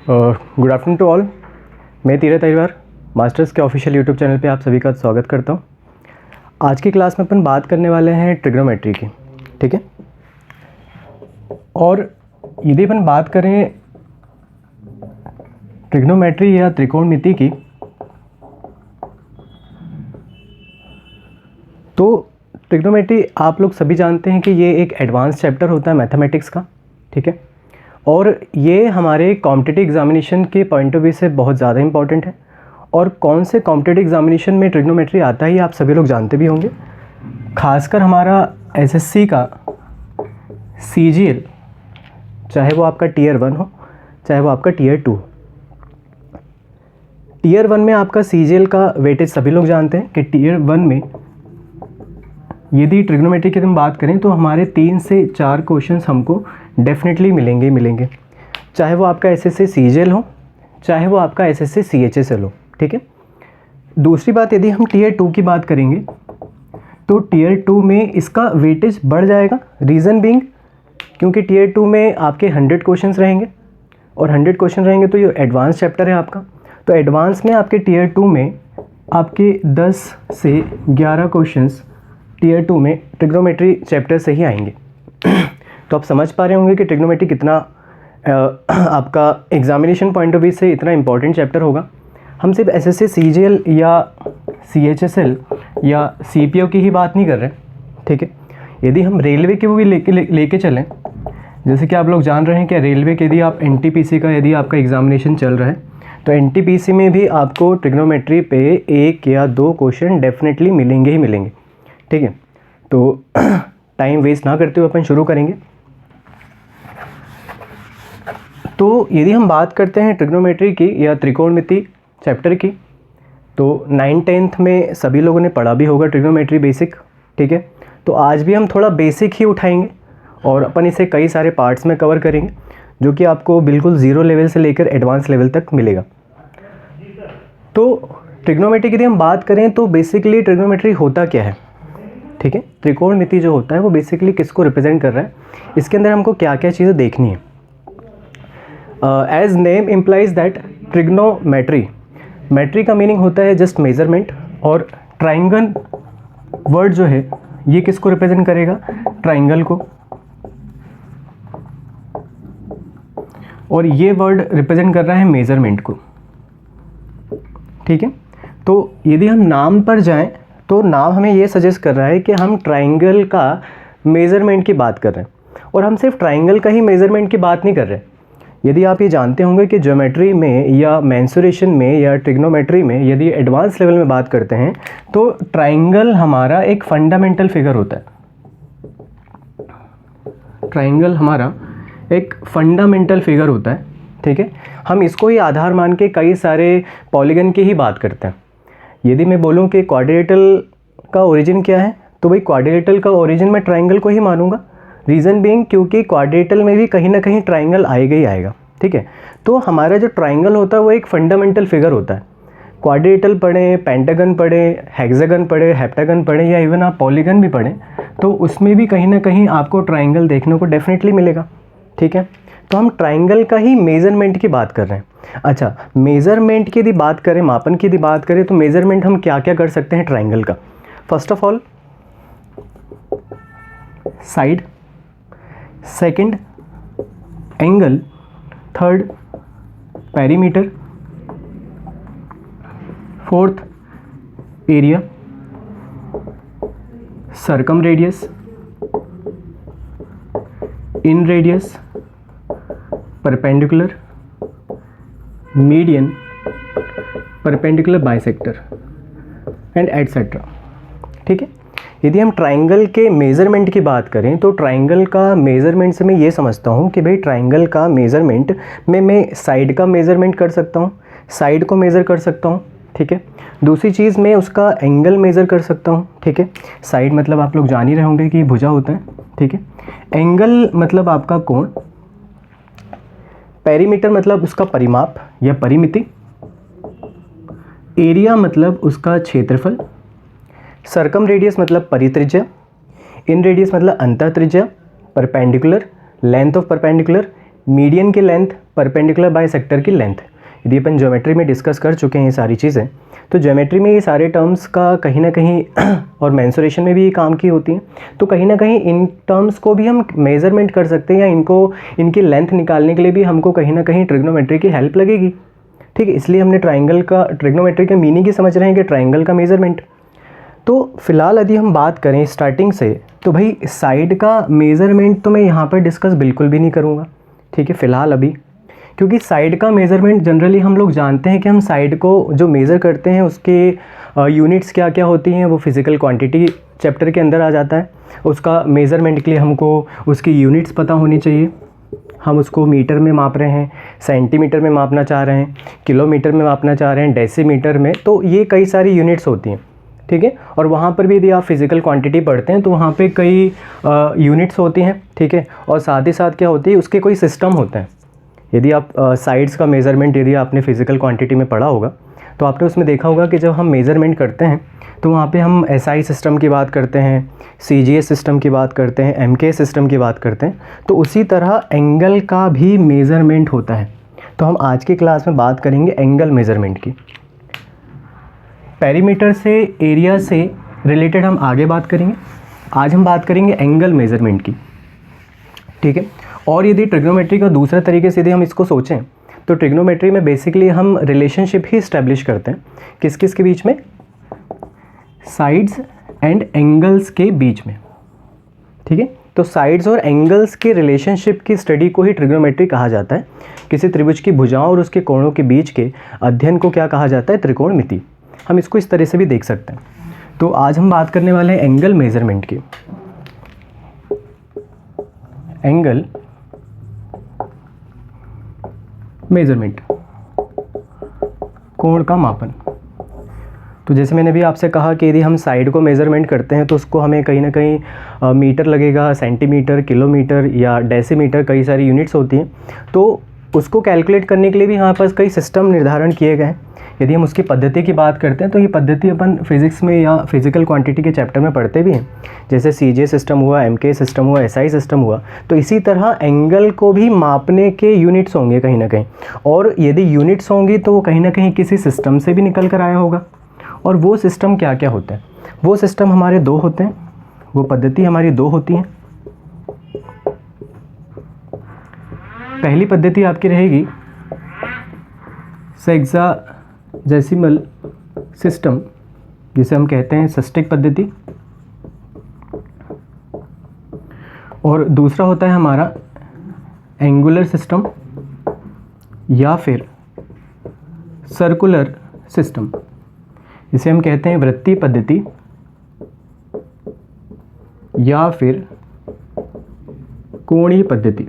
Good afternoon to all. मैं Tirath Ahirwar Masters के official YouTube channel पे आप सभी का स्वागत करता हूँ। आज की क्लास में अपन बात करने वाले हैं ट्रिग्नोमेट्री की, ठीक है। और यदि अपन बात करें ट्रिग्नोमेट्री या त्रिकोणमिति की, तो ट्रिग्नोमेट्री आप लोग सभी जानते हैं कि ये एक एडवांस चैप्टर होता है मैथमेटिक्स का, ठीक है। और ये हमारे कॉम्पिटिटिव एग्जामिनेशन के पॉइंट ऑफ व्यू से बहुत ज़्यादा इंपॉर्टेंट है। और कौन से कॉम्पिटिटिव एग्जामिनेशन में ट्रिग्नोमेट्री आता है ये आप सभी लोग जानते भी होंगे। खासकर हमारा एसएससी का सीजीएल, चाहे वो आपका टीयर 1 हो चाहे वो आपका टीयर 2 हो। टीयर 1 में आपका सीजीएल का वेटेज सभी लोग जानते हैं कि टीयर 1 में यदि ट्रिग्नोमेट्री की हम बात करें तो हमारे 3 से 4 क्वेश्चंस हमको डेफिनेटली मिलेंगे, चाहे वो आपका एसएससी सीजीएल हो चाहे वो आपका एसएससी सीएचएसएल हो, ठीक है। दूसरी बात, यदि हम टीयर 2 की बात करेंगे तो टीयर 2 में इसका वेटेज बढ़ जाएगा। रीज़न बीइंग क्योंकि टीयर 2 में आपके 100 क्वेश्चंस रहेंगे और 100 क्वेश्चन रहेंगे तो ये एडवांस चैप्टर है आपका। तो एडवांस में आपके टीयर 2 में आपके 10 से 11 क्वेश्चंस टीयर 2 में ट्रिग्नोमेट्री चैप्टर से ही आएंगे। तो आप समझ पा रहे होंगे कि ट्रिग्नोमेट्री कितना आपका एग्जामिनेशन पॉइंट ऑफ व्यू से इतना इंपॉर्टेंट चैप्टर होगा। हम सिर्फ एसएससी सीजीएल या सीएचएसएल या सीपीओ की ही बात नहीं कर रहे, ठीक है। यदि हम रेलवे की वो भी लेके चलें, जैसे कि आप लोग जान रहे हैं कि रेलवे के यदि आप एनटीपीसी का यदि आपका एग्जामिनेशन चल रहा है तो एनटीपीसी में भी आपको ट्रिग्नोमेट्री पे 1 या 2 क्वेश्चन डेफिनेटली मिलेंगे ही मिलेंगे, ठीक है। तो टाइम वेस्ट ना करते हुए अपन शुरू करेंगे। तो यदि हम बात करते हैं ट्रिग्नोमेट्री की या त्रिकोणमिति चैप्टर की, तो 9th-10th में सभी लोगों ने पढ़ा भी होगा ट्रिग्नोमेट्री बेसिक, ठीक है। तो आज भी हम थोड़ा बेसिक ही उठाएंगे और अपन इसे कई सारे पार्ट्स में कवर करेंगे जो कि आपको बिल्कुल ज़ीरो लेवल से लेकर एडवांस लेवल तक मिलेगा। तो ट्रिग्नोमेट्री की यदि हम बात करें तो बेसिकली ट्रिग्नोमेट्री होता क्या है, ठीक है। त्रिकोणमिति जो होता है वो बेसिकली किसको रिप्रेजेंट कर रहा है, इसके अंदर हमको क्या क्या चीज़ें देखनी है। As name implies that trigonometry, metry का मीनिंग होता है जस्ट मेजरमेंट, और ट्राइंगल वर्ड जो है ये किसको रिप्रेजेंट करेगा, ट्राइंगल को, और ये वर्ड रिप्रेजेंट कर रहा है मेजरमेंट को, ठीक है। तो यदि हम नाम पर जाएं तो नाम हमें ये सजेस्ट कर रहा है कि हम ट्राइंगल का मेज़रमेंट की बात कर रहे हैं, और हम सिर्फ ट्राइंगल का ही मेज़रमेंट की बात नहीं कर रहे। यदि आप ये जानते होंगे कि ज्योमेट्री में या मेंसुरेशन में या ट्रिग्नोमेट्री में यदि एडवांस लेवल में बात करते हैं तो ट्राइंगल हमारा एक फंडामेंटल फिगर होता है। ट्राइंगल हमारा एक फंडामेंटल फिगर होता है, ठीक है। हम इसको ही आधार मान के कई सारे पॉलीगन की ही बात करते हैं। यदि मैं बोलूं कि क्वाड्रिलेटरल का ओरिजिन क्या है तो भाई क्वाड्रिलेटरल का ओरिजिन मैं ट्राइंगल को ही मानूंगा। रीज़न बीइंग क्योंकि क्वाड्रिलेटरल में भी कहीं ना कहीं ट्राइंगल आएगा ही आएगा, ठीक है। तो हमारा जो ट्राइंगल होता है वो एक फंडामेंटल फिगर होता है। क्वाड्रिलेटरल पढ़ें, पेंटागन पढ़ें, हेक्सागन पढ़ें, हेप्टागन पढ़ें या इवन आप पॉलीगन भी पढ़ें तो उसमें भी कहीं ना कहीं आपको ट्राइंगल देखने को डेफिनेटली मिलेगा, ठीक है। तो हम ट्राइंगल का ही मेज़रमेंट की बात कर रहे हैं। अच्छा, मेज़रमेंट की यदि बात करें, मापन की यदि बात करें तो मेज़रमेंट हम क्या क्या कर सकते हैं ट्राइंगल का। First of all side, second angle, third perimeter, fourth area, circum radius, in radius, perpendicular, median, perpendicular bisector and etcetera, ठीक है। यदि हम ट्राइंगल के मेज़रमेंट की बात करें तो ट्राइंगल का मेज़रमेंट से मैं ये समझता हूँ कि भाई ट्राइंगल का मेज़रमेंट में मैं साइड का मेज़रमेंट कर सकता हूँ, साइड को मेज़र कर सकता हूँ, ठीक है। दूसरी चीज़ मैं उसका एंगल मेज़र कर सकता हूँ, ठीक है। साइड मतलब आप लोग जान ही रहे होंगे कि भुजा होता है, ठीक है। एंगल मतलब आपका कोण, पेरीमीटर मतलब उसका परिमाप या परिमिति, एरिया मतलब उसका क्षेत्रफल, सर्कम रेडियस मतलब परित्रिज्या, इन रेडियस मतलब अंतः त्रिज्या, perpendicular, length of perpendicular, median की लेंथ, परपेंडिकुलर बाइसेक्टर की लेंथ। यदि अपन ज्योमेट्री में डिस्कस कर चुके हैं ये सारी चीज़ें, तो ज्योमेट्री में ये सारे टर्म्स का कहीं ना कहीं और मेंसुरेशन में भी ये काम की होती हैं, तो कहीं ना कहीं इन टर्म्स को भी हम मेज़रमेंट कर सकते हैं, या इनकी लेंथ निकालने के लिए भी हमको कहीं ना कहीं ट्रिग्नोमेट्री की हेल्प लगेगी। ठीक है, इसलिए हमने ट्राइंगल का, ट्रिग्नोमेट्री के मीनिंग ही समझ रहे हैं कि ट्राइंगल का मेज़रमेंट। तो फिलहाल यदि हम बात करें स्टार्टिंग से, तो भाई साइड का मेज़रमेंट तो मैं यहाँ पर डिस्कस बिल्कुल भी नहीं करूँगा। ठीक है, फ़िलहाल अभी, क्योंकि साइड का मेज़रमेंट जनरली हम लोग जानते हैं कि हम साइड को जो मेज़र करते हैं उसके यूनिट्स क्या क्या होती हैं, वो फिज़िकल क्वांटिटी चैप्टर के अंदर आ जाता है। उसका मेज़रमेंट के लिए हमको उसकी यूनिट्स पता होनी चाहिए। हम उसको मीटर में माप रहे हैं, सेंटीमीटर में मापना चाह रहे हैं, किलोमीटर में मापना चाह रहे हैं, डेसीमीटर में, तो ये कई सारी यूनिट्स होती हैं। ठीक है, और वहाँ पर भी यदि आप फिज़िकल क्वांटिटी पढ़ते हैं तो वहाँ पे कई यूनिट्स होती हैं। ठीक है, और साथ ही साथ क्या होती है, उसके कोई सिस्टम होते हैं। यदि आप साइड्स का मेज़रमेंट यदि आपने फिज़िकल क्वांटिटी में पढ़ा होगा, तो आपने उसमें देखा होगा कि जब हम मेज़रमेंट करते हैं तो वहाँ पे हम एसआई सिस्टम की बात करते हैं, सीजीएस सिस्टम की बात करते हैं, एमके सिस्टम की बात करते हैं, तो उसी तरह एंगल का भी मेज़रमेंट होता है। तो हम आज की क्लास में बात करेंगे एंगल मेज़रमेंट की। पेरीमीटर से, एरिया से रिलेटेड हम आगे बात करेंगे। आज हम बात करेंगे एंगल मेज़रमेंट की। ठीक है, और यदि ट्रिग्नोमेट्री का दूसरा तरीके से यदि हम इसको सोचें, तो ट्रिग्नोमेट्री में बेसिकली हम रिलेशनशिप ही इस्टेब्लिश करते हैं। किस किस के बीच में? साइड्स एंड एंगल्स के बीच में। ठीक है, तो साइड्स और एंगल्स के रिलेशनशिप की स्टडी को ही ट्रिग्नोमेट्री कहा जाता है। किसी त्रिभुज की भुजाओं और उसके कोणों के बीच के अध्ययन को क्या कहा जाता है? त्रिकोणमिति। हम इसको इस तरह से भी देख सकते हैं। तो आज हम बात करने वाले हैं एंगल मेज़रमेंट की। एंगल मेज़रमेंट, कोण का मापन। तो जैसे मैंने भी आपसे कहा कि यदि हम साइड को मेज़रमेंट करते हैं तो उसको हमें कहीं ना कहीं मीटर लगेगा, सेंटीमीटर, किलोमीटर या डेसीमीटर, कई सारी यूनिट्स होती हैं। तो उसको कैलकुलेट करने के लिए भी हमारे पास कई सिस्टम निर्धारण किए गए हैं। यदि हम उसकी पद्धति की बात करते हैं तो ये पद्धति अपन फिज़िक्स में या फिज़िकल क्वांटिटी के चैप्टर में पढ़ते भी हैं, जैसे सीजे सिस्टम हुआ, एमके सिस्टम हुआ, एसआई सिस्टम हुआ। तो इसी तरह एंगल को भी मापने के यूनिट्स होंगे कहीं ना कहीं, और यदि यूनिट्स होंगी तो वो कहीं ना कहीं किसी सिस्टम से भी निकल कर आया होगा। और वो सिस्टम क्या क्या होते हैं? वो सिस्टम हमारे दो होते हैं, वो पद्धति हमारी दो होती हैं। पहली पद्धति आपकी रहेगी सेक्साजेसिमल सिस्टम, जिसे हम कहते हैं षष्टिक पद्धति, और दूसरा होता है हमारा एंगुलर सिस्टम या फिर सर्कुलर सिस्टम, जिसे हम कहते हैं वृत्तीय पद्धति या फिर कोणीय पद्धति।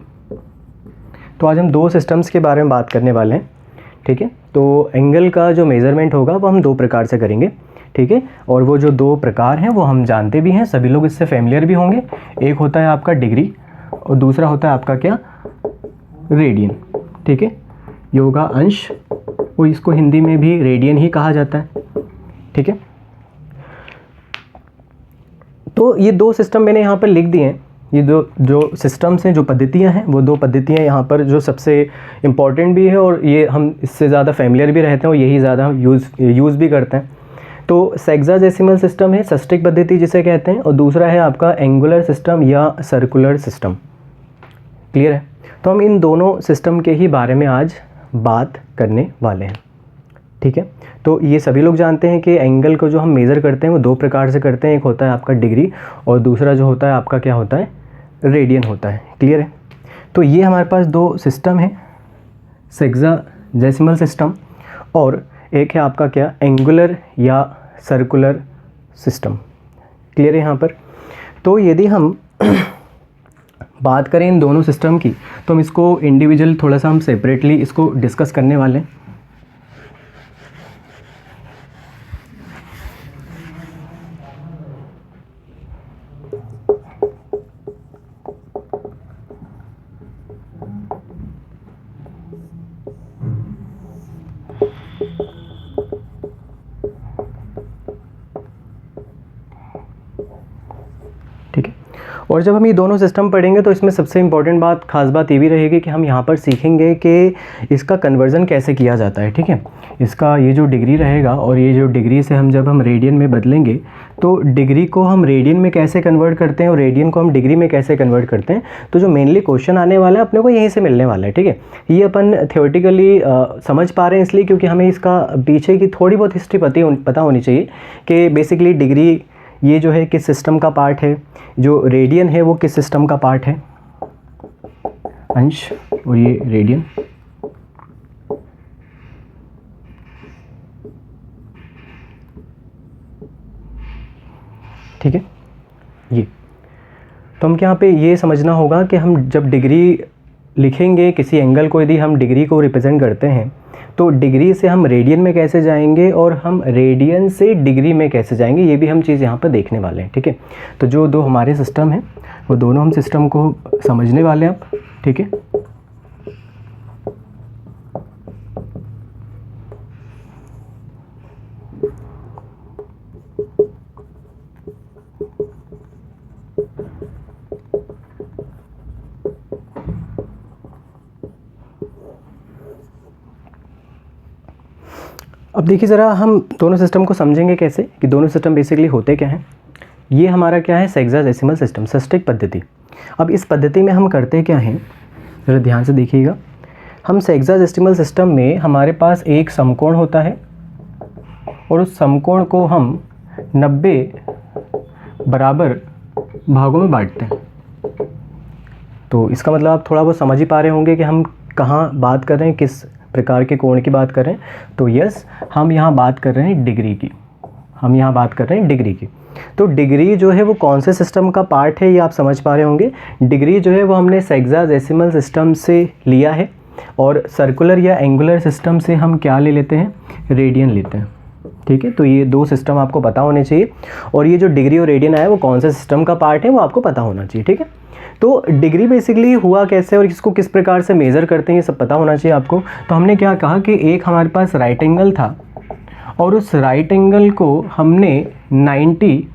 तो आज हम दो सिस्टम्स के बारे में बात करने वाले हैं। ठीक है, तो एंगल का जो मेज़रमेंट होगा वो हम दो प्रकार से करेंगे। ठीक है, और वो जो दो प्रकार हैं वो हम जानते भी हैं, सभी लोग इससे फैमिलियर भी होंगे। एक होता है आपका डिग्री और दूसरा होता है आपका क्या? रेडियन। ठीक है, योगा अंश, वो इसको हिंदी में भी रेडियन ही कहा जाता है। ठीक है, तो ये दो सिस्टम मैंने यहाँ पर लिख दिए हैं। ये जो सिस्टम्स हैं, जो पद्धतियाँ हैं, वो दो पद्धतियाँ यहाँ पर जो सबसे इम्पॉर्टेंट भी है और ये हम इससे ज़्यादा फैमिलियर भी रहते हैं और यही ज़्यादा यूज़ भी करते हैं। तो सेक्साजेसिमल सिस्टम है षष्टिक पद्धति जिसे कहते हैं, और दूसरा है आपका एंगुलर सिस्टम या सर्कुलर सिस्टम। क्लियर है? तो हम इन दोनों सिस्टम के ही बारे में आज बात करने वाले हैं। ठीक है, तो ये सभी लोग जानते हैं कि एंगल को जो हम मेज़र करते हैं वो दो प्रकार से करते हैं। एक होता है आपका डिग्री और दूसरा जो होता है आपका क्या होता है? रेडियन होता है। क्लियर है? तो ये हमारे पास दो सिस्टम है, सेक्साजेसिमल सिस्टम और एक है आपका क्या? एंगुलर या सर्कुलर सिस्टम। क्लियर है यहाँ पर? तो यदि हम बात करें इन दोनों सिस्टम की, तो हम इसको इंडिविजुअल थोड़ा सा हम सेपरेटली इसको डिस्कस करने वाले हैं। और जब हम ये दोनों सिस्टम पढ़ेंगे तो इसमें सबसे इम्पॉर्टेंट बात, खास बात ये भी रहेगी कि हम यहाँ पर सीखेंगे कि इसका कन्वर्ज़न कैसे किया जाता है, ठीक है। इसका ये जो डिग्री रहेगा और ये जो डिग्री से हम जब हम रेडियन में बदलेंगे तो डिग्री को हम रेडियन में कैसे कन्वर्ट करते हैं और रेडियन को हम डिग्री में कैसे कन्वर्ट करते हैं, तो जो मेनली क्वेश्चन आने वाला है अपने को यहीं से मिलने वाला है, ठीक है। ये अपन थियोरेटिकली समझ पा रहे हैं इसलिए क्योंकि हमें इसका पीछे की थोड़ी बहुत हिस्ट्री पता होनी चाहिए कि बेसिकली डिग्री ये जो है किस सिस्टम का पार्ट है, जो रेडियन है वो किस सिस्टम का पार्ट है, अंश, और ये रेडियन, ठीक है। ये तो हम यहाँ पे ये समझना होगा कि हम जब डिग्री लिखेंगे किसी एंगल को, यदि हम डिग्री को रिप्रेजेंट करते हैं तो डिग्री से हम रेडियन में कैसे जाएंगे और हम रेडियन से डिग्री में कैसे जाएंगे, ये भी हम चीज़ यहाँ पर देखने वाले हैं, ठीक है। तो जो दो हमारे सिस्टम हैं वो दोनों हम सिस्टम को समझने वाले हैं अब, ठीक है। अब देखिए ज़रा हम दोनों सिस्टम को समझेंगे कैसे कि दोनों सिस्टम बेसिकली होते क्या हैं। ये हमारा क्या है, हेक्साडेसिमल सिस्टम, षष्टिक पद्धति। अब इस पद्धति में हम करते क्या हैं, ज़रा ध्यान से देखिएगा। हम हेक्साडेसिमल सिस्टम में हमारे पास एक समकोण होता है और उस समकोण को हम 90 बराबर भागों में बांटते हैं। तो इसका मतलब आप थोड़ा बहुत समझ ही पा रहे होंगे कि हम कहाँ बात कर रहे हैं, किस प्रकार के कोण की बात कर रहे हैं। तो यस, हम यहाँ बात कर रहे हैं डिग्री की, हम यहाँ बात कर रहे हैं डिग्री की। तो डिग्री जो है वो कौन से सिस्टम का पार्ट है ये आप समझ पा रहे होंगे। डिग्री जो है वो हमने हेक्साडेसिमल सिस्टम से लिया है और सर्कुलर या एंगुलर सिस्टम से हम क्या ले लेते हैं, रेडियन लेते हैं, ठीक है। तो ये दो सिस्टम आपको पता होने चाहिए और ये जो डिग्री और रेडियन आया वो कौन से सिस्टम का पार्ट है वो आपको पता होना चाहिए, ठीक है। तो डिग्री बेसिकली हुआ कैसे और इसको किस प्रकार से मेज़र करते हैं ये सब पता होना चाहिए आपको। तो हमने क्या कहा कि एक हमारे पास राइट एंगल था और उस राइट एंगल को हमने 90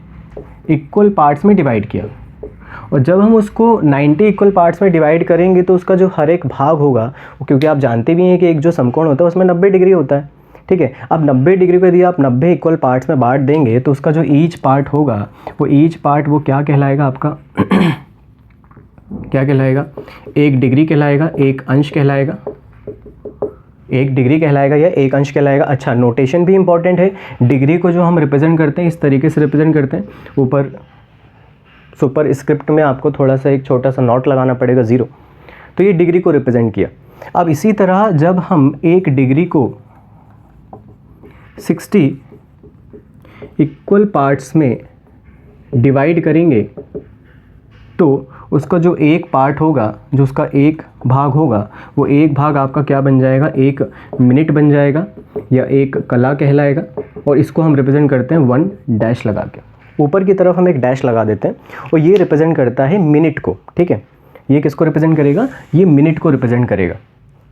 इक्वल पार्ट्स में डिवाइड किया और जब हम उसको 90 इक्वल पार्ट्स में डिवाइड करेंगे तो उसका जो हर एक भाग होगा, क्योंकि आप जानते भी हैं कि एक जो समकोण होता है उसमें 90 डिग्री होता है, ठीक है। अब 90 डिग्री को यदि आप 90 इक्वल पार्ट्स में बांट देंगे तो उसका जो ईच पार्ट होगा वो ईच पार्ट वो क्या कहलाएगा आपका क्या कहलाएगा, एक डिग्री कहलाएगा, एक अंश कहलाएगा, एक डिग्री कहलाएगा या एक अंश कहलाएगा। अच्छा, नोटेशन भी इंपॉर्टेंट है। डिग्री को जो हम रिप्रेजेंट करते हैं इस तरीके से रिप्रेजेंट करते हैं, ऊपर सुपर स्क्रिप्ट में आपको थोड़ा सा एक छोटा सा नोट लगाना पड़ेगा, 0। तो ये डिग्री को रिप्रेजेंट किया। अब इसी तरह जब हम एक डिग्री को 60 इक्वल पार्ट्स में डिवाइड करेंगे तो उसका जो एक पार्ट होगा, जो उसका एक भाग होगा, वो एक भाग आपका क्या बन जाएगा, एक मिनट बन जाएगा या एक कला कहलाएगा। और इसको हम रिप्रेजेंट करते हैं 1 डैश लगा के, ऊपर की तरफ हम एक डैश लगा देते हैं और ये रिप्रेजेंट करता है मिनट को, ठीक है। ये किसको रिप्रेजेंट करेगा, ये मिनट को रिप्रेजेंट करेगा,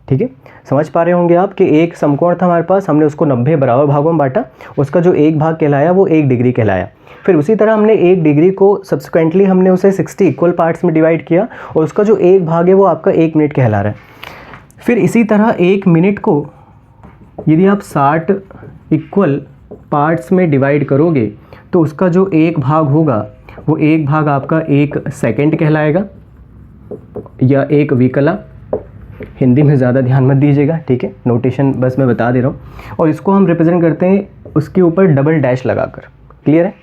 ठीक है। समझ पा रहे होंगे आप कि एक समकोण था हमारे पास, हमने उसको 90 बराबर भागों में बांटा, उसका जो एक भाग कहलाया वो एक डिग्री कहलाया। फिर उसी तरह हमने एक डिग्री को सब्सिक्वेंटली हमने उसे 60 इक्वल पार्ट्स में डिवाइड किया और उसका जो एक भाग है वो आपका एक मिनट कहला रहा है। फिर इसी तरह एक मिनट को यदि आप 60 इक्वल पार्ट्स में डिवाइड करोगे तो उसका जो एक भाग होगा वो एक भाग आपका एक सेकंड कहलाएगा या एक विकला। हिंदी में ज़्यादा ध्यान मत दीजिएगा, ठीक है, नोटेशन बस मैं बता दे रहा हूँ। और इसको हम रिप्रेजेंट करते हैं उसके ऊपर डबल डैश लगाकर, क्लियर है।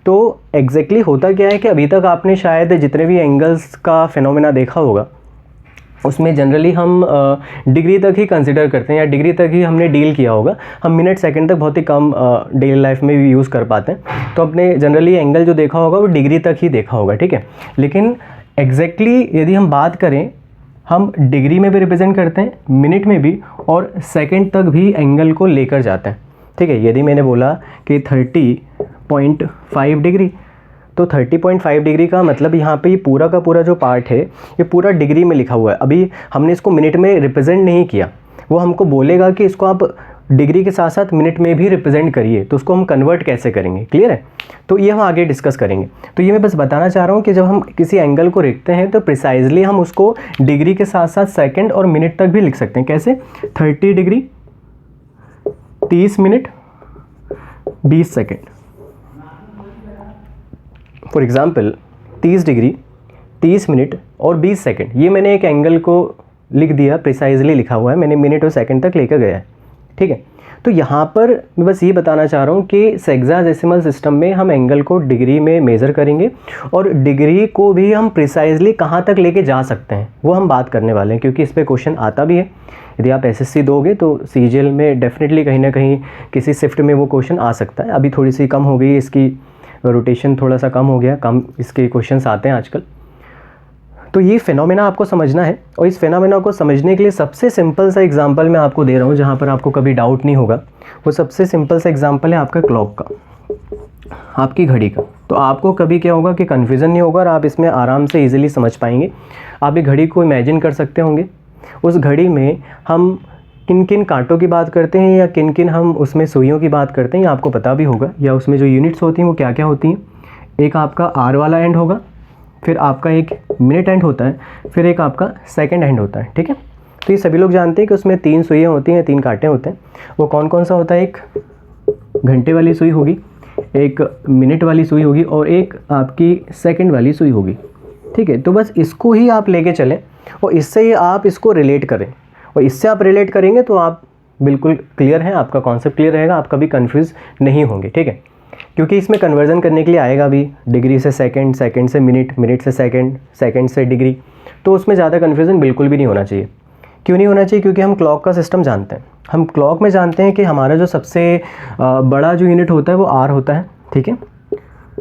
तो एग्जैक्टली होता क्या है कि अभी तक आपने शायद जितने भी एंगल्स का फिनोमेना देखा होगा उसमें जनरली हम डिग्री तक ही कंसिडर करते हैं या डिग्री तक ही हमने डील किया होगा। हम मिनट सेकंड तक बहुत ही कम डेली लाइफ में भी यूज़ कर पाते हैं। तो अपने जनरली एंगल जो देखा होगा वो डिग्री तक ही देखा होगा, ठीक है। लेकिन एग्जैक्टली यदि हम बात करें, हम डिग्री में भी रिप्रेजेंट करते हैं, मिनट में भी, और सेकंड तक भी एंगल को लेकर जाते हैं, ठीक है। यदि मैंने बोला कि 30.5 डिग्री, तो 30.5 डिग्री का मतलब यहाँ पे ये पूरा का पूरा जो पार्ट है ये पूरा डिग्री में लिखा हुआ है। अभी हमने इसको मिनट में रिप्रेजेंट नहीं किया, वो हमको बोलेगा कि इसको आप डिग्री के साथ साथ मिनट में भी रिप्रेजेंट करिए तो उसको हम कन्वर्ट कैसे करेंगे, क्लियर है? तो ये हम आगे डिस्कस करेंगे। तो ये मैं बस बताना चाह रहा हूँ कि जब हम किसी एंगल को लिखते हैं तो प्रिसाइजली हम उसको डिग्री के साथ साथ सेकंड और मिनट तक भी लिख सकते हैं। कैसे? 30 degree 30 minute 20 second. For example 30 degree 30 minute और 20 सेकेंड, ये मैंने एक एंगल को लिख दिया, प्रिसाइजली लिखा हुआ है मैंने, मिनट और सेकंड तक लेकर गया है, ठीक है? तो यहाँ पर मैं बस ये बताना चाह रहा हूँ कि सेक्साडेसिमल सिस्टम में हम एंगल को डिग्री में मेज़र करेंगे और डिग्री को भी हम प्रिसाइजली कहाँ तक लेके जा सकते हैं वो हम बात करने वाले हैं, क्योंकि इस पर क्वेश्चन आता भी है। यदि आप एसएससी दोगे तो सीजीएल में डेफिनेटली कहीं ना कहीं किसी शिफ्ट में वो क्वेश्चन आ सकता है। अभी थोड़ी सी कम हो गई इसकी रोटेशन, थोड़ा सा कम हो गया, कम इसके क्वेश्चंस आते हैं आजकल। तो ये फिनोमेना आपको समझना है और इस फिनोमेना को समझने के लिए सबसे सिंपल सा एग्जांपल मैं आपको दे रहा हूँ जहाँ पर आपको कभी डाउट नहीं होगा। वो सबसे सिंपल सा एग्जांपल है आपका क्लॉक का, आपकी घड़ी का। तो आपको कभी क्या होगा कि कन्फ्यूज़न नहीं होगा और आप इसमें आराम से ईजिली समझ पाएंगे। आप एक घड़ी को इमेजिन कर सकते होंगे, उस घड़ी में हम किन किन कांटों की बात करते हैं या किन किन हम उसमें सुइयों की बात करते हैं, ये आपको पता भी होगा, या उसमें जो यूनिट्स होती हैं वो क्या क्या होती हैं। एक आपका आर वाला एंड होगा, फिर आपका एक मिनट एंड होता है, फिर एक आपका सेकंड एंड होता है, ठीक है? तो ये सभी लोग जानते हैं कि उसमें 3 सुइयाँ होती हैं, 3 कांटे होते हैं। वो कौन कौन सा होता है? एक घंटे वाली सुई होगी, एक मिनट वाली सुई होगी और एक आपकी सेकंड वाली सुई होगी, ठीक है? तो बस इसको ही आप लेके चलें और इससे ही आप इसको रिलेट करें, और इससे आप रिलेट करेंगे तो आप बिल्कुल क्लियर हैं, आपका कॉन्सेप्ट क्लियर रहेगा, आप कभी कंफ्यूज नहीं होंगे, ठीक है? क्योंकि इसमें कन्वर्जन करने के लिए आएगा भी, डिग्री से सेकंड, सेकंड से मिनट, मिनट से सेकंड, सेकंड से डिग्री, तो उसमें ज़्यादा कन्फ्यूज़न बिल्कुल भी नहीं होना चाहिए। क्यों नहीं होना चाहिए? क्योंकि हम क्लॉक का सिस्टम जानते हैं। हम क्लॉक में जानते हैं कि हमारा जो सबसे बड़ा जो यूनिट होता है वो आर होता है, ठीक है?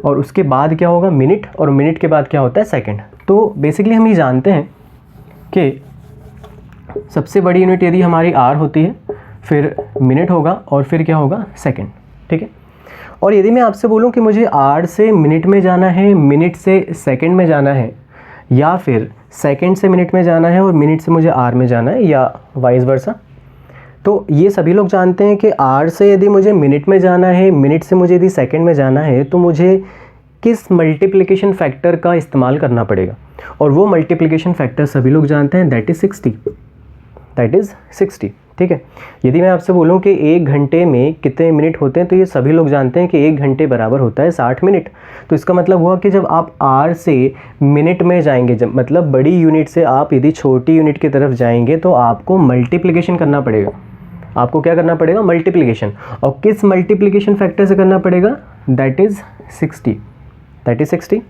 और उसके बाद क्या होगा? मिनट, और मिनट के बाद क्या होता है? सेकेंड। तो बेसिकली हम ये जानते हैं कि सबसे बड़ी यूनिट यदि हमारी आर होती है, फिर मिनट होगा और फिर क्या होगा? सेकेंड, ठीक है? और यदि मैं आपसे बोलूं कि मुझे आर से मिनट में जाना है, मिनट से सेकंड में जाना है, या फिर सेकंड से मिनट में जाना है और मिनट से मुझे आर में जाना है, या वाइस वर्सा, तो ये सभी लोग जानते हैं कि आर से यदि मुझे मिनट में जाना है, मिनट से मुझे यदि सेकंड में जाना है, तो मुझे किस मल्टीप्लिकेशन फैक्टर का इस्तेमाल करना पड़ेगा। और वो मल्टीप्लिकेशन फैक्टर सभी लोग जानते हैं, दैट इज़ 60, दैट इज़ 60, ठीक है? यदि मैं आपसे बोलूं कि 1 घंटे में कितने मिनट होते हैं, तो ये सभी लोग जानते हैं कि 1 घंटे बराबर होता है 60 मिनट। तो इसका मतलब हुआ कि जब आप आर से मिनट में जाएंगे, जब मतलब बड़ी यूनिट से आप यदि छोटी यूनिट की तरफ जाएंगे, तो आपको मल्टीप्लिकेशन करना पड़ेगा। आपको क्या करना पड़ेगा? मल्टीप्लिकेशन। और किस मल्टीप्लिकेशन फैक्टर से करना पड़ेगा? That is 60, that is 60।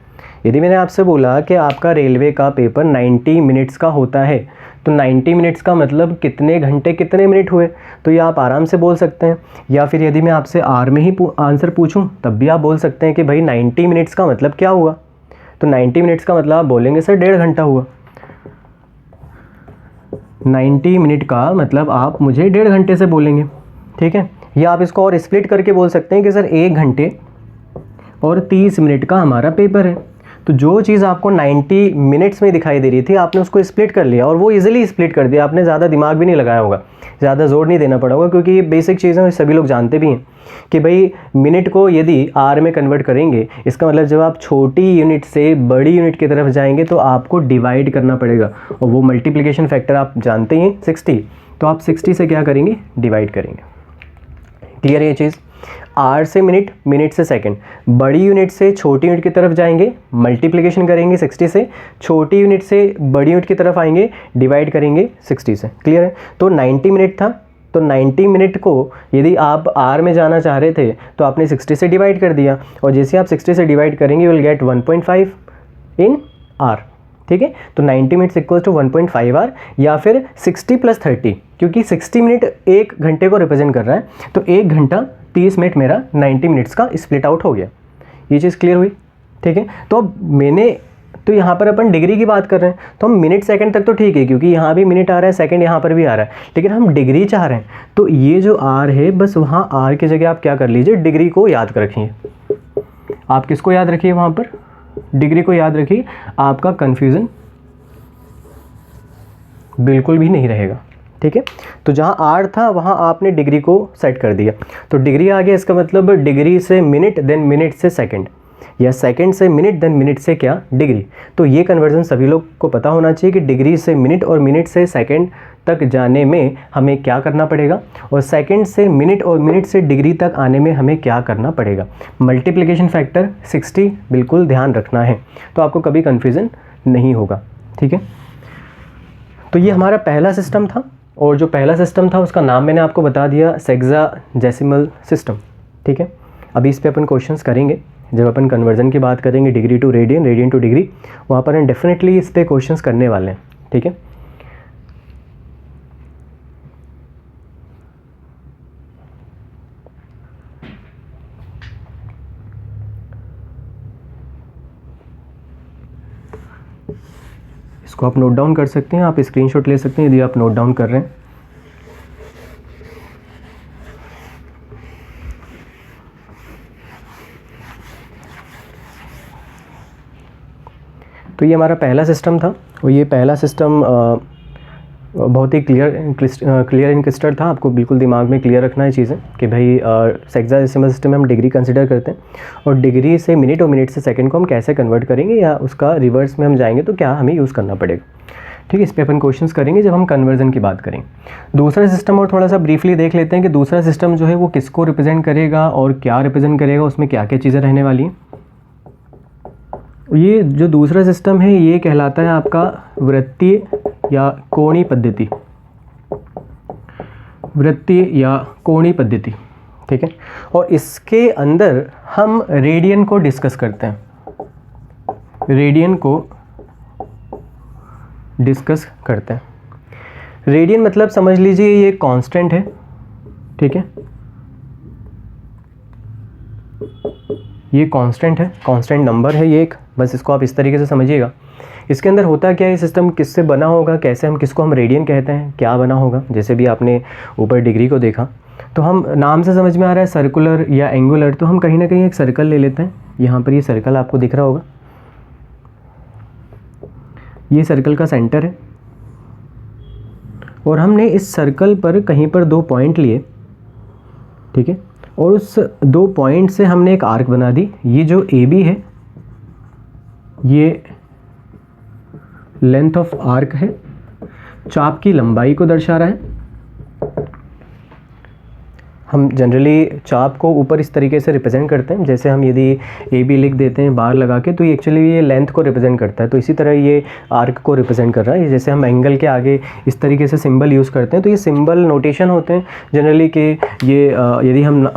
यदि मैंने आपसे बोला कि आपका रेलवे का पेपर 90 मिनट्स का होता है, तो 90 मिनट्स का मतलब कितने घंटे कितने मिनट हुए, तो ये आप आराम से बोल सकते हैं। या फिर यदि मैं आपसे आर में ही आंसर पूछूं, तब भी आप बोल सकते हैं कि भाई 90 मिनट्स का मतलब क्या हुआ। तो 90 मिनट्स का मतलब आप बोलेंगे सर 1.5 घंटा हुआ। 90 मिनट का मतलब आप मुझे 1.5 घंटे से बोलेंगे, ठीक है? या आप इसको और स्प्लिट करके बोल सकते हैं कि सर 1 घंटे और 30 मिनट का हमारा पेपर है। तो जो चीज़ आपको 90 मिनट्स में दिखाई दे रही थी, आपने उसको स्प्लिट कर लिया और वो इजीली स्प्लिट कर दिया। आपने ज़्यादा दिमाग भी नहीं लगाया होगा, ज़्यादा जोर नहीं देना पड़ा होगा, क्योंकि ये बेसिक चीज़ें सभी लोग जानते भी हैं कि भाई मिनट को यदि आर में कन्वर्ट करेंगे, इसका मतलब जब आप छोटी यूनिट से बड़ी यूनिट की तरफ जाएंगे तो आपको डिवाइड करना पड़ेगा, और वो मल्टीप्लिकेशन फैक्टर आप जानते हैं 60, तो आप 60 से क्या करेंगे? डिवाइड करेंगे। क्लियर है ये चीज़? आर से मिनट, मिनट से सेकंड, बड़ी यूनिट से छोटी यूनिट की तरफ जाएंगे, मल्टीप्लिकेशन करेंगे 60 से, छोटी यूनिट से बड़ी यूनिट की तरफ आएंगे, डिवाइड करेंगे 60 से। क्लियर है? तो 90 मिनट था, तो 90 मिनट को यदि आप आर में जाना चाह रहे थे तो आपने 60 से डिवाइड कर दिया, और जैसे आप 60 से डिवाइड करेंगे you will get 1.5 in are, ठीक है? तो 90 मिनट्स इक्वल टू 1.5 आर, या फिर 60 + 30, क्योंकि 60 मिनट 1 घंटे को रिप्रेजेंट कर रहा है, तो 1 घंटा 30 मिनट मेरा 90 मिनट्स का स्प्लिट आउट हो गया। ये चीज़ क्लियर हुई, ठीक है? तो अब मैंने तो यहाँ पर अपन डिग्री की बात कर रहे हैं, तो हम मिनट सेकंड तक तो ठीक है, क्योंकि यहाँ भी मिनट आ रहा है, सेकंड यहाँ पर भी आ रहा है, लेकिन हम डिग्री चाह रहे हैं। तो ये जो आर है, बस वहाँ आर की जगह आप क्या कर लीजिए? डिग्री को याद रखिए। आप किसको याद रखिए? वहाँ पर डिग्री को याद रखिए। आपका कन्फ्यूज़न बिल्कुल भी नहीं रहेगा, ठीक है। तो जहाँ आर था वहाँ आपने डिग्री को सेट कर दिया, तो डिग्री आ गया, इसका मतलब डिग्री से मिनट, देन मिनट से सेकंड, या सेकंड से मिनट, देन मिनट से क्या, डिग्री। तो ये कन्वर्जन सभी लोग को पता होना चाहिए कि डिग्री से मिनट और मिनट से सेकंड तक जाने में हमें क्या करना पड़ेगा, और सेकंड से मिनट और मिनट से डिग्री तक आने में हमें क्या करना पड़ेगा। मल्टीप्लिकेशन फैक्टर 60 बिल्कुल ध्यान रखना है, तो आपको कभी कन्फ्यूज़न नहीं होगा, ठीक है। तो ये हमारा पहला सिस्टम था, और जो पहला सिस्टम था उसका नाम मैंने आपको बता दिया, सेक्साडेसिमल सिस्टम, ठीक है। अभी इस पे अपन क्वेश्चंस करेंगे, जब अपन कन्वर्जन की बात करेंगे degree to radian, radian to degree, वहाँ पर हम डेफिनेटली इस पे क्वेश्चंस करने वाले हैं, ठीक है। इसको आप नोट डाउन कर सकते हैं, आप स्क्रीनशॉट ले सकते हैं यदि आप नोट डाउन कर रहे हैं। तो ये हमारा पहला सिस्टम था, और ये पहला सिस्टम बहुत ही क्लियर एंड क्रिस्टल था। आपको बिल्कुल दिमाग में क्लियर रखना है चीज़ें कि भाई सेक्साडेसिमल सिस्टम में हम डिग्री कंसिडर करते हैं, और डिग्री से मिनट और मिनट से सेकंड को हम कैसे कन्वर्ट करेंगे, या उसका रिवर्स में हम जाएंगे तो क्या हमें यूज़ करना पड़ेगा, ठीक है। इस पर अपन क्वेश्चंस करेंगे जब हम कन्वर्जन की बात करेंगे। दूसरा सिस्टम और थोड़ा सा ब्रीफली देख लेते हैं कि दूसरा सिस्टम जो है वो किसको रिप्रेजेंट करेगा और क्या रिप्रेजेंट करेगा, उसमें क्या क्या चीज़ें रहने वाली हैं। ये जो दूसरा सिस्टम है ये कहलाता है आपका वृत्तीय या कोणीय पद्धति, वृत्तीय या कोणीय पद्धति, ठीक है। और इसके अंदर हम रेडियन को डिस्कस करते हैं, रेडियन को डिस्कस करते हैं। रेडियन मतलब समझ लीजिए ये कांस्टेंट है, ठीक है, ये कांस्टेंट है, कांस्टेंट नंबर है ये एक, बस इसको आप इस तरीके से समझिएगा। इसके अंदर होता क्या है, सिस्टम किससे बना होगा, कैसे हम किसको हम रेडियन कहते हैं, क्या बना होगा। जैसे भी आपने ऊपर डिग्री को देखा तो हम नाम से समझ में आ रहा है सर्कुलर या एंगुलर, तो हम कहीं ना कहीं एक सर्कल ले लेते हैं। यहाँ पर ये सर्कल आपको दिख रहा होगा, ये सर्कल का सेंटर है, और हमने इस सर्कल पर कहीं पर 2 पॉइंट लिए, ठीक है, और उस 2 पॉइंट से हमने एक आर्क बना दी। ये जो ए बी है ये लेंथ ऑफ आर्क है, चाप की लंबाई को दर्शा रहा है। हम जनरली चाप को ऊपर इस तरीके से रिप्रेजेंट करते हैं, जैसे हम यदि ए बी लिख देते हैं बार लगा के, तो ये एक्चुअली ये लेंथ को रिप्रेजेंट करता है। तो इसी तरह ये आर्क को रिप्रेजेंट कर रहा है। जैसे हम एंगल के आगे इस तरीके से सिंबल यूज़ करते हैं, तो ये सिंबल नोटेशन होते हैं जनरली कि ये यदि हम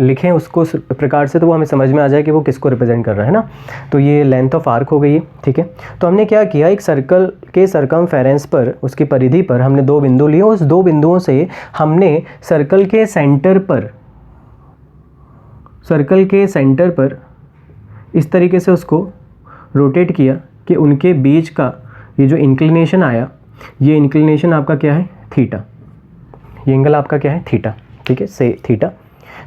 लिखें उसको उस प्रकार से, तो वो हमें समझ में आ जाए कि वो किसको रिप्रेजेंट कर रहा है ना। तो ये लेंथ ऑफ आर्क हो गई है, ठीक है। तो हमने क्या किया, एक सर्कल के सरकमफेरेंस पर, उसकी परिधि पर हमने 2 बिंदु लिए, उस 2 बिंदुओं से हमने सर्कल के सेंटर पर इस तरीके से उसको रोटेट किया कि उनके बीच का ये जो इंक्लिनेशन आया, ये इंक्लिनेशन आपका क्या है, थीटा, ये एंगल आपका क्या है, थीटा, ठीक है, से थीटा।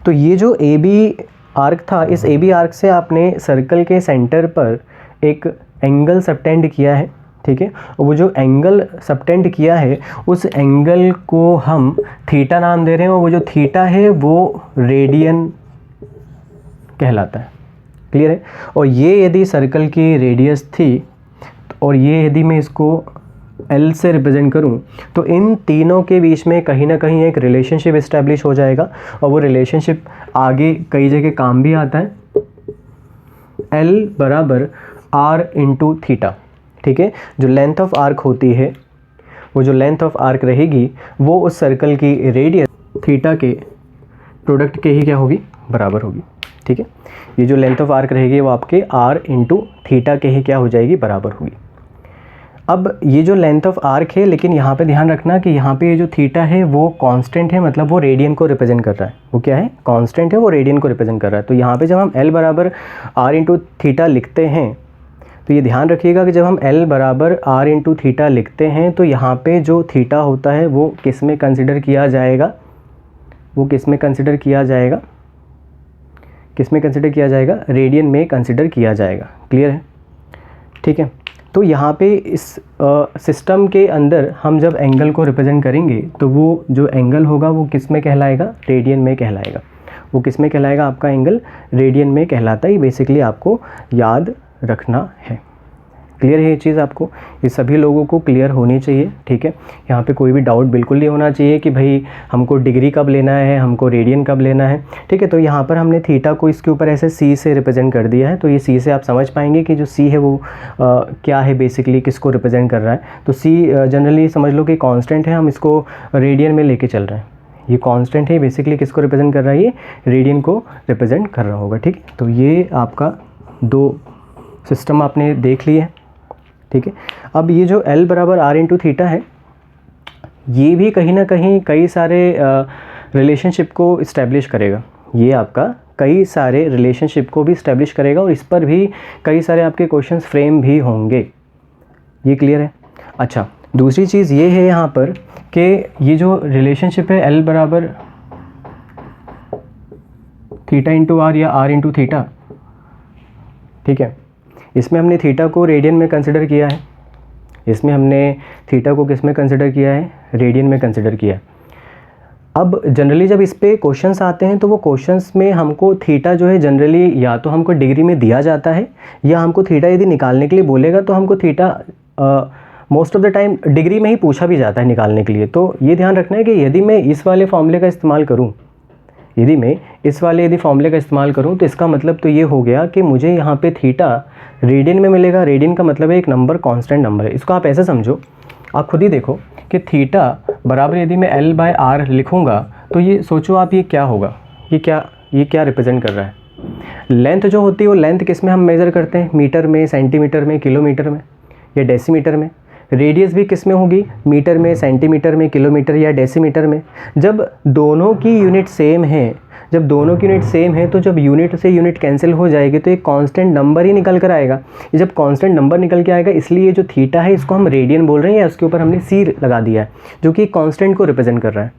तो ये जो ए बी आर्क था, इस ए बी आर्क से आपने सर्कल के सेंटर पर एक एंगल सबटेंड किया है, ठीक है। और वो जो एंगल सबटेंड किया है उस एंगल को हम थीटा नाम दे रहे हैं, और वो जो थीटा है वो रेडियन कहलाता है, क्लियर है। और ये यदि सर्कल की रेडियस थी, और ये यदि मैं इसको एल से रिप्रेजेंट करूं, तो इन तीनों के बीच में कहीं ना कहीं एक रिलेशनशिप इस्टेब्लिश हो जाएगा, और वो रिलेशनशिप आगे कई जगह काम भी आता है। एल बराबर आर इंटू थीटा, ठीक है। जो लेंथ ऑफ आर्क होती है, वो जो लेंथ ऑफ आर्क रहेगी वो उस सर्कल की रेडियस थीटा के प्रोडक्ट के ही क्या होगी, बराबर होगी, ठीक है। ये जो लेंथ ऑफ आर्क रहेगी वो आपके आर इंटू थीटा के ही क्या हो जाएगी, बराबर होगी। अब ये जो लेंथ ऑफ आर्क है, लेकिन यहाँ पे ध्यान रखना कि यहाँ पे ये जो थीटा है वो कांस्टेंट है, मतलब वो रेडियन को रिप्रेजेंट कर रहा है। वो क्या है, कांस्टेंट है, वो रेडियन को रिप्रेजेंट कर रहा है। तो यहाँ पे जब हम एल बराबर आर इंटू थीटा लिखते हैं, तो ये ध्यान रखिएगा कि जब हम एल बराबर आर इंटू थीटा लिखते हैं, तो यहाँ पे जो थीटा होता है वो किस में कंसिडर किया जाएगा, वो किस में कंसिडर किया जाएगा, किस में कंसिडर किया जाएगा, रेडियन में कंसिडर किया जाएगा, क्लियर है, ठीक है। तो यहाँ पे इस सिस्टम के अंदर हम जब एंगल को रिप्रेजेंट करेंगे तो वो जो एंगल होगा वो किस में कहलाएगा, रेडियन में कहलाएगा। वो किस में कहलाएगा, आपका एंगल रेडियन में कहलाता है। बेसिकली आपको याद रखना है। क्लियर है ये चीज़ आपको, ये सभी लोगों को क्लियर होनी चाहिए, ठीक है। यहाँ पे कोई भी डाउट बिल्कुल नहीं होना चाहिए कि भाई हमको डिग्री कब लेना है, हमको रेडियन कब लेना है, ठीक है। तो यहाँ पर हमने थीटा को इसके ऊपर ऐसे सी से रिप्रेजेंट कर दिया है। तो ये सी से आप समझ पाएंगे कि जो सी है वो क्या है, बेसिकली किसको रिप्रेजेंट कर रहा है। तो सी जनरली समझ लो कि कॉन्स्टेंट है, हम इसको रेडियन में लेके चल रहे हैं। ये कांस्टेंट है, बेसिकली किसको रिप्रेजेंट कर रहा है, ये रेडियन को रिप्रेजेंट कर रहा होगा, ठीक। तो ये आपका दो सिस्टम आपने देख लिए, ठीक है। अब ये जो L बराबर R इंटू थीटा है, ये भी कहीं ना कहीं कई सारे रिलेशनशिप को इस्टेब्लिश करेगा। ये आपका कई सारे रिलेशनशिप को भी इस्टेब्लिश करेगा और इस पर भी कई सारे आपके क्वेश्चंस फ्रेम भी होंगे। ये क्लियर है। अच्छा, दूसरी चीज़ ये है यहाँ पर कि ये जो रिलेशनशिप है L बराबर थीटा इंटू आर या R इंटू थीटा, ठीक है, इसमें हमने थीटा को रेडियन में कंसिडर किया है। इसमें हमने थीटा को किस में कंसिडर किया है, रेडियन में कंसिडर किया है। अब जनरली जब इस पे क्वेश्चंस आते हैं तो वो क्वेश्चंस में हमको थीटा जो है जनरली या तो हमको डिग्री में दिया जाता है, या हमको थीटा यदि निकालने के लिए बोलेगा तो हमको theta most of the time degree में ही पूछा भी जाता है निकालने के लिए। तो ये ध्यान रखना है कि यदि मैं इस वाले फॉर्मूले का इस्तेमाल करूँ, यदि फॉर्मूले का इस्तेमाल करूँ तो इसका मतलब तो ये हो गया कि मुझे यहाँ पे थीटा रेडियन में मिलेगा। रेडियन का मतलब है एक नंबर, कांस्टेंट नंबर है। इसको आप ऐसे समझो, आप खुद ही देखो कि थीटा बराबर यदि मैं L बाय R लिखूँगा तो ये सोचो आप, ये क्या होगा, ये क्या रिप्रेजेंट कर रहा है। लेंथ जो होती है वो लेंथ किस में हम मेज़र करते हैं, मीटर में, सेंटीमीटर में, किलोमीटर में या डेसीमीटर में। रेडियस भी किस में होगी, मीटर में, सेंटीमीटर में, किलोमीटर या डेसीमीटर में। जब दोनों की यूनिट सेम है, तो जब यूनिट से यूनिट कैंसिल हो जाएगी तो एक कांस्टेंट नंबर ही निकल कर आएगा। जब कांस्टेंट नंबर निकल के आएगा, इसलिए जो थीटा है इसको हम रेडियन बोल रहे हैं, या उसके ऊपर हमने सी लगा दिया है जो कि कांस्टेंट को रिप्रेजेंट कर रहा है।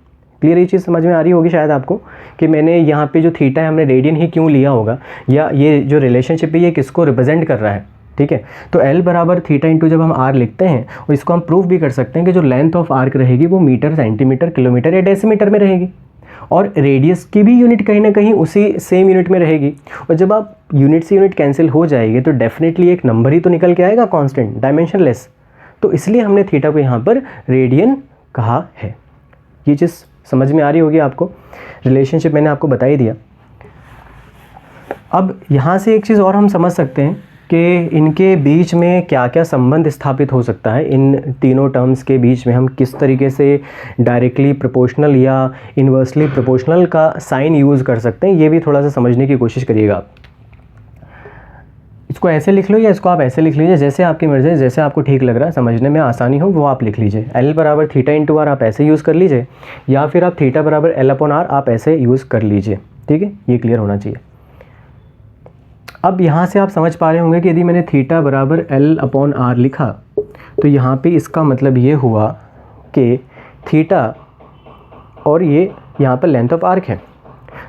क्लियर, ये चीज़ समझ में आ रही होगी शायद आपको कि मैंने यहाँ पे जो थीटा है हमने रेडियन ही क्यों लिया होगा, या ये जो रिलेशनशिप है ये किसको रिप्रेजेंट कर रहा है, ठीक है। तो L बराबर थीटा इंटू जब हम R लिखते हैं, और इसको हम प्रूफ भी कर सकते हैं कि जो लेंथ ऑफ आर्क रहेगी वो मीटर, सेंटीमीटर, किलोमीटर या डेसीमीटर में रहेगी, और रेडियस की भी यूनिट कहीं ना कहीं उसी सेम यूनिट में रहेगी। और जब आप यूनिट से यूनिट कैंसिल हो जाएगी तो डेफिनेटली एक नंबर ही तो निकल के आएगा, कांस्टेंट, डायमेंशनलेस। तो इसलिए हमने थीटा को यहाँ पर रेडियन कहा है। ये चीज़ समझ में आ रही होगी आपको, रिलेशनशिप मैंने आपको बता ही दिया। अब यहाँ से एक चीज़ और हम समझ सकते हैं कि इनके बीच में क्या क्या संबंध स्थापित हो सकता है। इन तीनों टर्म्स के बीच में हम किस तरीके से डायरेक्टली प्रोपोर्शनल या इन्वर्सली प्रोपोर्शनल का साइन यूज़ कर सकते हैं, ये भी थोड़ा सा समझने की कोशिश करिएगा आप। इसको ऐसे लिख लो या इसको आप ऐसे लिख लीजिए, जैसे आपकी मर्ज़ी है, जैसे आपको ठीक लग रहा है, समझने में आसानी हो वो आप लिख लीजिए। L बराबर थीटा इंटू आर आप ऐसे यूज़ कर लीजिए, या फिर आप थीटा बराबर L अपॉन आर आप ऐसे यूज़ कर लीजिए, ठीक है। ये क्लियर होना चाहिए। अब यहाँ से आप समझ पा रहे होंगे कि यदि मैंने थीटा बराबर L अपॉन आर लिखा तो यहाँ पे इसका मतलब ये हुआ कि थीटा और ये यहाँ पर लेंथ ऑफ आर्क है,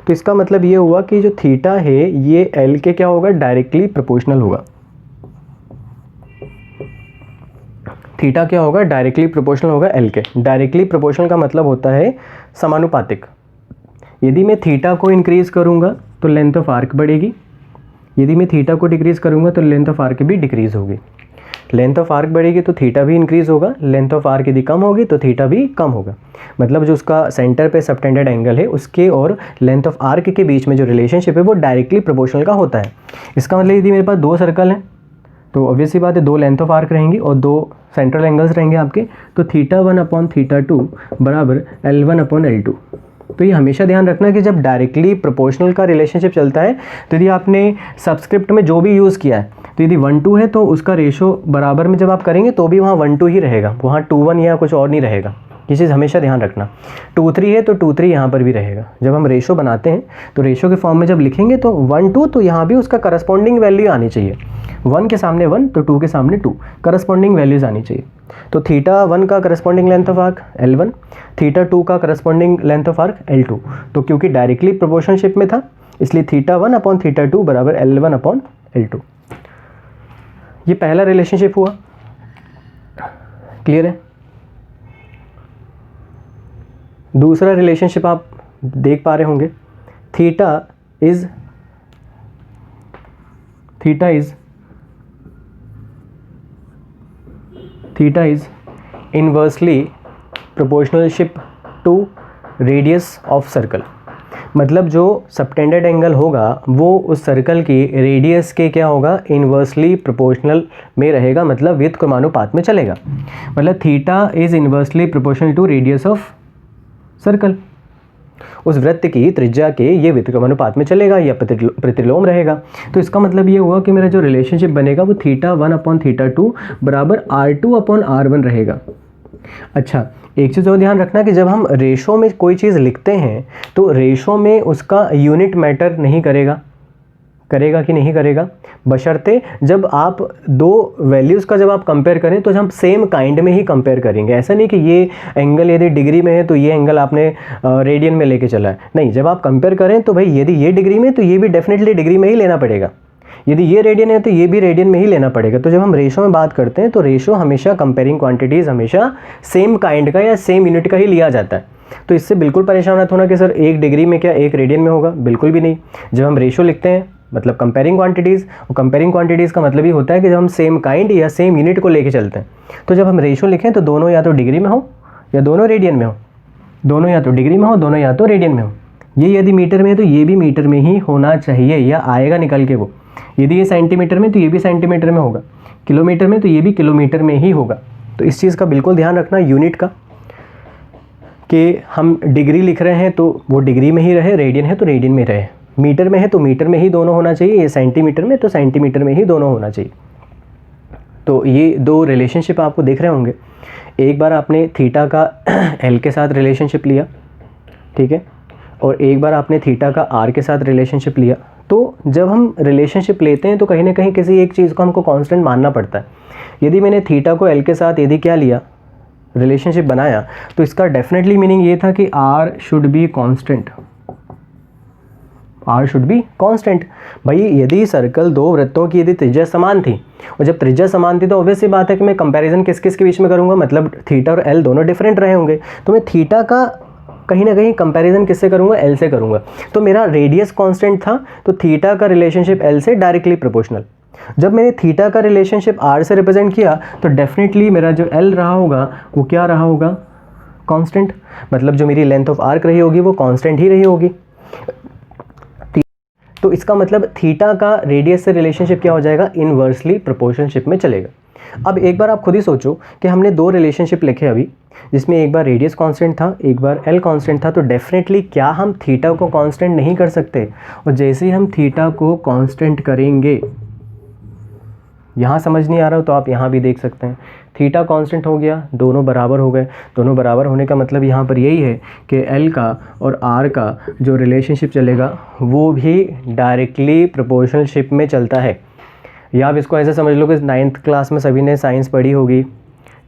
तो इसका मतलब ये हुआ कि जो थीटा है ये L के क्या होगा, डायरेक्टली प्रोपोर्शनल होगा। थीटा क्या होगा, डायरेक्टली प्रोपोर्शनल होगा L के। डायरेक्टली प्रोपोर्शनल का मतलब होता है समानुपातिक। यदि मैं थीटा को इंक्रीज़ करूँगा तो लेंथ ऑफ आर्क बढ़ेगी, यदि मैं थीटा को डिक्रीज़ करूँगा तो लेंथ ऑफ आर्क भी डिक्रीज़ होगी। लेंथ ऑफ आर्क बढ़ेगी तो थीटा भी इंक्रीज़ होगा, लेंथ ऑफ आर्क यदि कम होगी तो थीटा भी कम होगा। मतलब जो उसका सेंटर पे सबटेंडेड एंगल है उसके और लेंथ ऑफ आर्क के बीच में जो रिलेशनशिप है वो डायरेक्टली प्रोपोर्शनल का होता है। इसका मतलब यदि मेरे पास दो सर्कल हैं तो ऑब्वियसली बात है दो लेंथ ऑफ आर्क रहेंगी और दो सेंट्रल एंगल्स रहेंगे आपके, तो थीटा 1 अपॉन थीटा 2 बराबर L1 अपॉन L2। तो ये हमेशा ध्यान रखना कि जब डायरेक्टली प्रोपोर्शनल का रिलेशनशिप चलता है तो यदि आपने सबस्क्रिप्ट में जो भी यूज़ किया है, तो यदि 1:2 है तो उसका रेशो बराबर में जब आप करेंगे तो भी वहाँ 1:2 ही रहेगा, वहाँ 2:1 या कुछ और नहीं रहेगा। ये चीज़ हमेशा ध्यान रखना। 2:3 है तो 2:3 यहाँ पर भी रहेगा। जब हम रेशो बनाते हैं तो रेशो के फॉर्म में जब लिखेंगे तो 1:2 तो यहाँ भी उसका करस्पॉन्डिंग वैल्यू आनी चाहिए। 1 के सामने 1 तो 2 के सामने 2, करस्पॉन्डिंग वैल्यूज़ आनी चाहिए। तो थीटा 1 का corresponding length of arc L1, theta 2 का corresponding length of arc L2। तो क्योंकि डायरेक्टली प्रोपोर्शनशिप में था इसलिए थीटा 1 अपॉन थीटा 2 बराबर L1 अपॉन L2। ये पहला रिलेशनशिप हुआ। क्लियर है। दूसरा रिलेशनशिप आप देख पा रहे होंगे, theta is inversely proportional to radius of circle. मतलब जो सबटेंडेड एंगल होगा वो उस सर्कल की रेडियस के क्या होगा, इन्वर्सली प्रोपोर्शनल में रहेगा, मतलब विद क्रमानुपात में चलेगा। मतलब theta is inversely proportional to radius of circle. उस वृत्त की त्रिज्या के ये विद क्रमानुपात में चलेगा या प्रतिलोम रहेगा। तो इसका मतलब ये हुआ कि मेरा जो रिलेशनशिप बनेगा वो θ1/θ2 बराबर R2/R1 रहेगा। अच्छा, एक चीज़ और ध्यान रखना कि जब हम रेशो में कोई चीज़ लिखते हैं तो रेशो में उसका यूनिट मैटर नहीं करेगा कि नहीं करेगा, बशर्ते जब आप दो वैल्यूज़ का जब आप कंपेयर करें तो हम सेम काइंड में ही कंपेयर करेंगे। ऐसा नहीं कि ये एंगल यदि डिग्री में है तो ये एंगल आपने रेडियन में लेके चला है, नहीं। जब आप कंपेयर करें तो भाई यदि ये डिग्री में तो ये भी डेफिनेटली डिग्री में ही लेना पड़ेगा, यदि ये रेडियन है तो ये भी रेडियन में ही लेना पड़ेगा। तो जब हम रेशो में बात करते हैं तो रेशो हमेशा कंपेयरिंग क्वांटिटीज़ हमेशा सेम काइंड का या सेम यूनिट का ही लिया जाता है। तो इससे बिल्कुल परेशान मत होना कि सर एक डिग्री में क्या एक रेडियन में होगा, बिल्कुल भी नहीं। जब हम रेशो लिखते हैं मतलब कंपेयरिंग क्वांटिटीज़, और कंपेयरिंग क्वांटिटीज़ का मतलब ही होता है कि जब हम सेम काइंड या सेम यूनिट को लेके चलते हैं। तो जब हम रेशो लिखें तो दोनों या तो डिग्री में हो या दोनों रेडियन में हो, दोनों या तो डिग्री में हो दोनों या तो रेडियन में हो। ये यदि मीटर में है तो ये भी मीटर में ही होना चाहिए या आएगा निकल के वो। यदि ये सेंटीमीटर में तो ये भी सेंटीमीटर में होगा, किलोमीटर में तो ये भी किलोमीटर में ही होगा। तो इस चीज़ का बिल्कुल ध्यान रखना यूनिट का, कि हम डिग्री लिख रहे हैं तो वो डिग्री में ही रहे, रेडियन है तो रेडियन में रहे, मीटर में है तो मीटर में ही दोनों होना चाहिए, ये सेंटीमीटर में तो सेंटीमीटर में ही दोनों होना चाहिए। तो ये दो रिलेशनशिप आपको दिख रहे होंगे। एक बार आपने थीटा का एल के साथ रिलेशनशिप लिया, ठीक है, और एक बार आपने थीटा का आर के साथ रिलेशनशिप लिया। तो जब हम रिलेशनशिप लेते हैं तो कहीं ना कहीं किसी एक चीज़ को हमको कांस्टेंट मानना पड़ता है। यदि मैंने थीटा को एल के साथ यदि क्या लिया, रिलेशनशिप बनाया, तो इसका डेफिनेटली मीनिंग ये था कि R should be constant, R should be constant. भाई यदि सर्कल दो वृत्तों की यदि त्रिज्या समान थी, और जब त्रिज्या समान थी तो ऑब्वियस सी बात है कि मैं कंपैरिजन किस किस के बीच में करूँगा, मतलब थीटा और एल दोनों डिफरेंट रहे होंगे, तो मैं थीटा का कहीं ना कहीं कंपैरिजन किससे करूँगा, एल से करूँगा। तो मेरा रेडियस कांस्टेंट था तो थीटा का रिलेशनशिप एल से डायरेक्टली प्रोपोर्शनल। जब मैंने थीटा का रिलेशनशिप आर से रिप्रेजेंट किया तो डेफिनेटली मेरा जो एल रहा होगा वो क्या रहा होगा, कांस्टेंट। मतलब जो मेरी लेंथ ऑफ आर्क रही होगी वो कांस्टेंट ही रही होगी। तो इसका मतलब थीटा का रेडियस से रिलेशनशिप क्या हो जाएगा, इनवर्सली प्रोपोर्शनशिप में चलेगा। अब एक बार आप खुद ही सोचो कि हमने दो रिलेशनशिप लिखे अभी, जिसमें एक बार रेडियस कांस्टेंट था, एक बार एल कांस्टेंट था, तो डेफिनेटली क्या हम थीटा को कांस्टेंट नहीं कर सकते। और जैसे ही हम थीटा को कांस्टेंट करेंगे, यहाँ समझ नहीं आ रहा हो तो आप यहाँ भी देख सकते हैं, थीटा कांस्टेंट हो गया, दोनों बराबर हो गए। दोनों बराबर होने का मतलब यहाँ पर यही है कि एल का और आर का जो रिलेशनशिप चलेगा वो भी डायरेक्टली प्रोपोर्शनलशिप में चलता है। या आप इसको ऐसे समझ लो कि 9th क्लास में सभी ने साइंस पढ़ी होगी,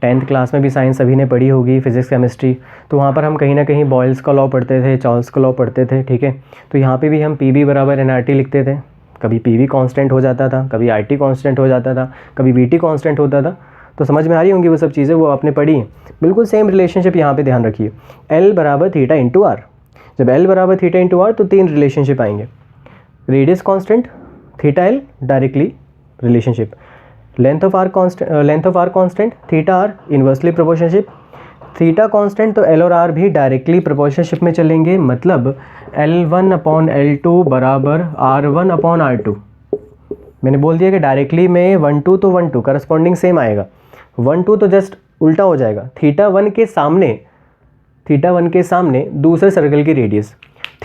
10th क्लास में भी साइंस सभी ने पढ़ी होगी, फिजिक्स केमिस्ट्री। तो वहाँ पर हम कहीं ना कहीं बॉयल्स का लॉ पढ़ते थे, चार्ल्स का लॉ पढ़ते थे, ठीक है। तो यहाँ पे भी हम पी बी बराबर एनआरटी लिखते थे। कभी पी वी कांस्टेंट हो जाता था, कभी आर टी कांस्टेंट हो जाता था, कभी वी टी कांस्टेंट होता था। तो समझ में आ रही होंगी वो सब चीज़ें, वो आपने पढ़ी हैं। बिल्कुल सेम रिलेशनशिप यहाँ पे ध्यान रखिए, एल बराबर थीटा इंटू आर। जब एल बराबर थीटा इंटू आर तो तीन रिलेशनशिप आएंगे, radius constant, theta L directly relationship, length of R constant, theta R inversely proportional, theta constant तो एल और आर भी डायरेक्टली प्रोपोर्शनशिप में चलेंगे। मतलब L1/L2 बराबर R1/R2। मैंने बोल दिया कि डायरेक्टली में 1/2 तो 1/2 करस्पॉन्डिंग सेम आएगा, 1/2 तो जस्ट उल्टा हो जाएगा। थीटा वन के सामने दूसरे सर्कल की रेडियस,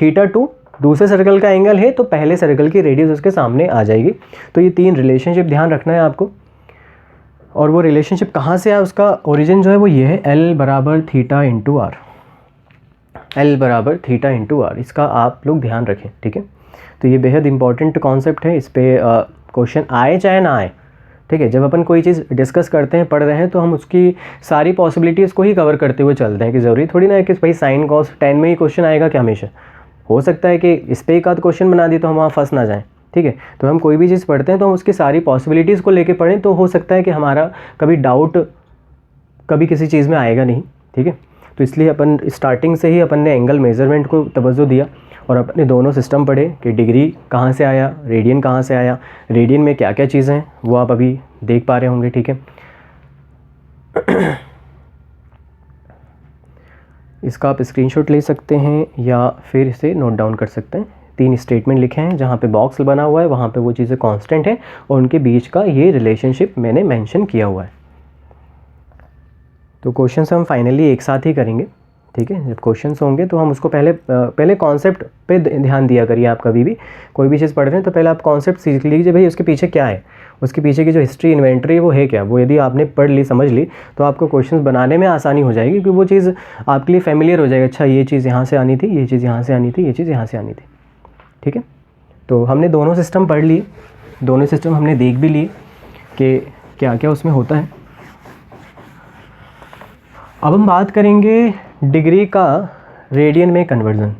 थीटा 2 दूसरे सर्कल का एंगल है तो पहले सर्कल की रेडियस उसके सामने आ जाएगी। तो ये तीन रिलेशनशिप ध्यान रखना है आपको। और वो रिलेशनशिप कहाँ से आया, उसका ओरिजिन जो है वो ये है, एल बराबर थीटा इंटू आर, एल बराबर थीटा इंटू आर। इसका आप लोग ध्यान रखें, ठीक है। तो ये बेहद इंपॉर्टेंट कॉन्सेप्ट है, इस पर क्वेश्चन आए चाहे ना आए, ठीक है। जब अपन कोई चीज़ डिस्कस करते हैं, पढ़ रहे हैं, तो हम उसकी सारी पॉसिबिलिटीज़ को ही कवर करते हुए चलते हैं कि ज़रूरी थोड़ी ना है कि भाई साइन कॉस 10 में ही क्वेश्चन आएगा क्या हमेशा। हो सकता है कि इस पर एक आध क्वेश्चन बना दी तो हम वहाँ फंस ना जाएँ, ठीक है। तो हम कोई भी चीज़ पढ़ते हैं तो हम उसकी सारी पॉसिबिलिटीज़ को लेके पढ़ें, तो हो सकता है कि हमारा कभी डाउट कभी किसी चीज़ में आएगा नहीं, ठीक है। तो इसलिए अपन स्टार्टिंग से ही अपन ने एंगल मेज़रमेंट को तवज्जो दिया और अपने दोनों सिस्टम पढ़े कि डिग्री कहाँ से आया, रेडियन कहाँ से आया, रेडियन में क्या क्या चीज़ें हैं वो आप अभी देख पा रहे होंगे, ठीक है। इसका आप स्क्रीनशॉट ले सकते हैं या फिर इसे नोट डाउन कर सकते हैं। 3 स्टेटमेंट लिखे हैं, जहाँ पे बॉक्स बना हुआ है वहाँ पे वो चीज़ें कांस्टेंट है और उनके बीच का ये रिलेशनशिप मैंने मेंशन किया हुआ है। तो क्वेश्चंस हम फाइनली एक साथ ही करेंगे, ठीक है। जब क्वेश्चंस होंगे तो हम उसको पहले कॉन्सेप्ट पे ध्यान दिया करिए। आप कभी भी कोई भी चीज़ पढ़ रहे हैं तो पहले आप कॉन्सेप्ट सीख लीजिए, भाई उसके पीछे क्या है, उसके पीछे की जो हिस्ट्री इन्वेंट्री है वो है क्या। वो यदि आपने पढ़ ली, समझ ली, तो आपको क्वेश्चंस बनाने में आसानी हो जाएगी, क्योंकि वो चीज़ आपके लिए फैमिलियर हो जाएगा। अच्छा, ये चीज़ यहाँ से आनी थी, ये चीज़ यहाँ से आनी थी, ये चीज़ यहाँ से आनी थी, ठीक है। तो हमने दोनों सिस्टम पढ़ लिए, दोनों सिस्टम हमने देख भी लिए कि क्या क्या उसमें होता है। अब हम बात करेंगे डिग्री का रेडियन में कन्वर्जन।